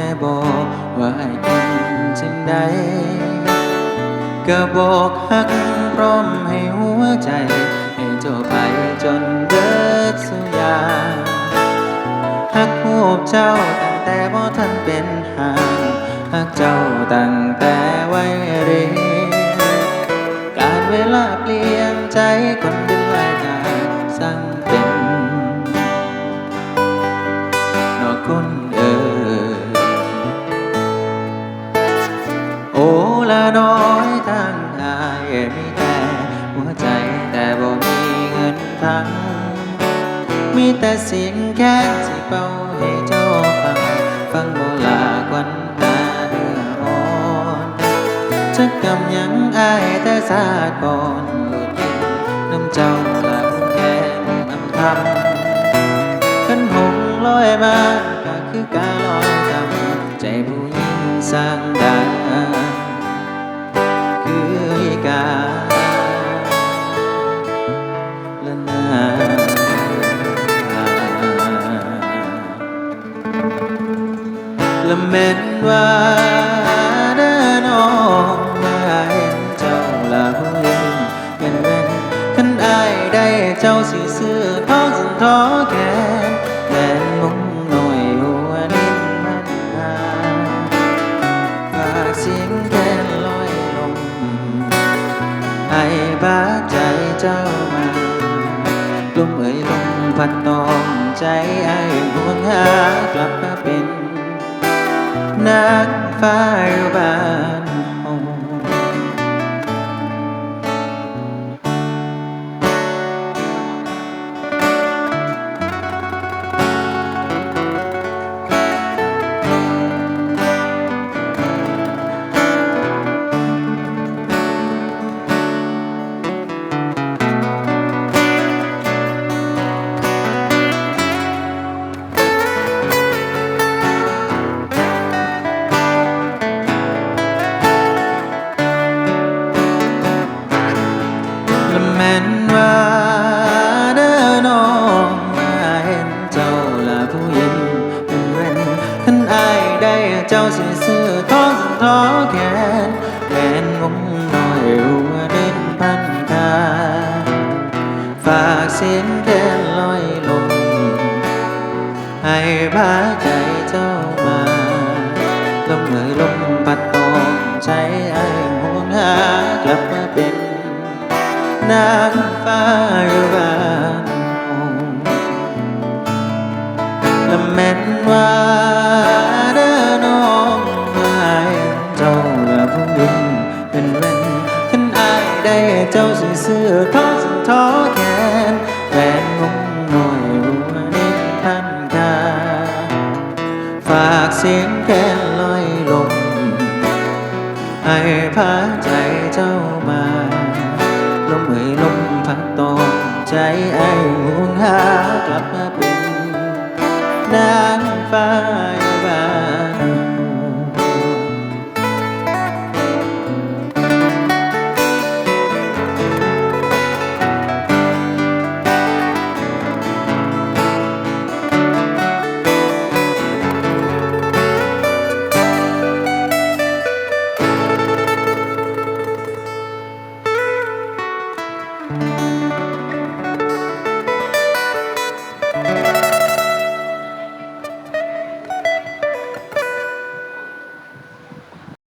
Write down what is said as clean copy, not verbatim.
แต่บอกว่าให้กินจังใดก็บอกฮักพร้อมให้หัวใจให้เจ้าไปจนเบิดสุยางฮักหูบเจ้าตั้งแต่บ่ทันเป็นห่างฮักเจ้าตั้งแต่วัยเรียนการเวลาเปลี่ยนใจคนเป็นหลายได้สั่งเป็นนอกคนโอ้ละน้อยทางอายมีแต่หัวใจแต่บ่มีเงินทั้งมีแต่เสียงแค่สิเป่าให้เจ้าฟังบ่ลาควันตาเนื้ออ่อนจักกำยังอายแต่สาดก่อนหลุดยินน้ำเจ้าละแก้มอำคำขันหงลอยมาก็คือการลอยจำใจผู้หญิงสร้างดังกาละนาละแม่นว่าเด้อน้องมาเห็นเจ้าละผู้หญิงเป็นแม่นคันอายได้เจ้าสิซื้อท้องสินท้อแขนแม่นมุงหน่อยหัวนินมันนาฝากเสียงแค่ลอยลงให้บาดใจเจ้ามาลมเอ่ยลมพัดตอมใจไอ้หวนหากลับมาเป็นนางฟ้าอยู่บ้านเฮาแม่นว่าเด้อน้องมาเห็นเจ้าละผู้หญิงเป็นเว้นคันอายได้เจ้าสิซื้อท้องสินท้อแขนแม่นงงน้อยหัวดินพันคาฝากเสียงแค่ลอยลมให้พาใจเจ้ามาลมเอ่ยลมพัดตอมใจไอ้หวนหากลับมาเป็นนางฟ้าอยู่บ้านเฮาและแม่นว่าเด้อน้องมาเห็นเจ้าละผู้หญิงเป็นเว้นคันอายได้เจ้าสิซื้อท้องสินท้อแขนแฟนงงหน่อยหัวนิดทันคาฝากเสียงแค่ลอยลมให้พาใจเจ้ามาลมเอ่ยลมพัดตอมใจไอ้ห่วงหากลับมาเป็นนางฟ้า